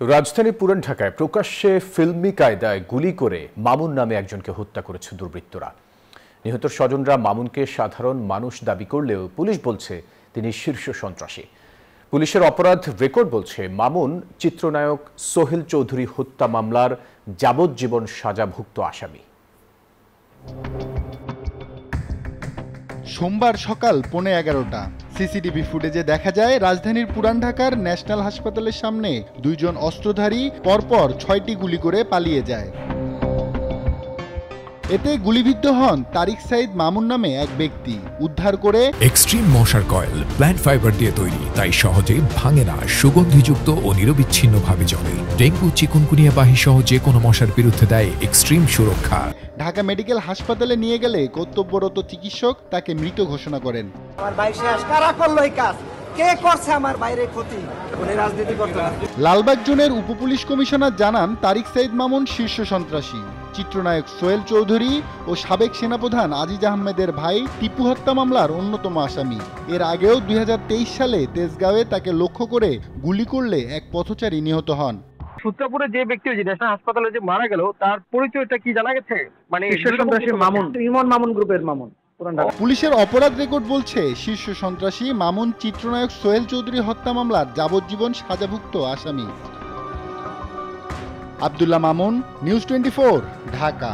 রাজধানীর পুরান ঢাকায় প্রকাশ্যে ফিল্মি কায়দায় গুলি করে মামুন নামে একজনকে হত্যা করেছে দুর্বৃত্তরা। নিহত স্বজনরা মামুনকে সাধারণ মানুষ দাবি করলেও পুলিশ বলছে তিনি শীর্ষ সন্ত্রাসী। পুলিশের অপরাধ রেকর্ড বলছে মামুন চিত্রনায়ক সোহেল চৌধুরী হত্যা মামলার যাবজ্জীবন সাজাভুক্ত আসামি। সোমবার সকাল 11:15 সিসিটিভি ফুটেজে দেখা যায় রাজধানীর পুরান ঢাকার ন্যাশনাল হাসপাতালের সামনে দুইজন অস্ত্রধারী পরপর 6টি গুলি করে পালিয়ে যায়। এতে গুলিবিদ্ধ হন তারিক সাইদ মামুন নামে এক ব্যক্তি। উদ্ধার করে এক্সট্রিম মশার কয়েল প্ল্যান্ট ফাইবার দিয়ে তৈরি, তাই সহজে ভাঙে না, সুগন্ধিযুক্ত ও নিরবিচ্ছিন্নভাবে জ্বলে। ডেঙ্গু, চিকুনগুনিয়া বাহি সহ যে কোনো মশার বিরুদ্ধে দেয় এক্সট্রিম সুরক্ষা। ঢাকা মেডিকেল হাসপাতালে নিয়ে গেলে কর্তব্যরত চিকিৎসক তাকে মৃত ঘোষণা করেন। আমার ভাই শেষ, কারা করলো এই কাজ? কে করছে আমার বাইরে ক্ষতি? উনি রাজনীতি করতে না। লালবাগ জোনের উপপুলিশ কমিশনার জানান তারিক সাইদ মামুন শীর্ষ সন্ত্রাসী। চিত্রনায়ক সোহেল চৌধুরী ও সাবেক সেনাপ্রধান আজিজ আহমেদের ভাই টিপু হত্যা মামলার অন্যতম আসামি। এর আগেও 2023 সালে তেজগাঁওয়ে তাকে লক্ষ্য করে গুলি করলে এক পথচারী নিহত হন। সূত্রপুরে যে ব্যক্তি ন্যাশনাল হাসপাতালে যে মারা গেল তার পরিচয়টা কি জানা গেছে? মানে শীর্ষ সন্ত্রাসী মামুন, ইমন মামুন গ্রুপের মামুন। পুলিশের অপরাধ রেকর্ড বলছে শীর্ষ সন্ত্রাসী মামুন চিত্রনায়ক সোহেল চৌধুরী হত্যা মামলার যাবজ্জীবন সাজাভুক্ত আসামি। আব্দুল্লাহ মামুন, নিউজ 24, ঢাকা।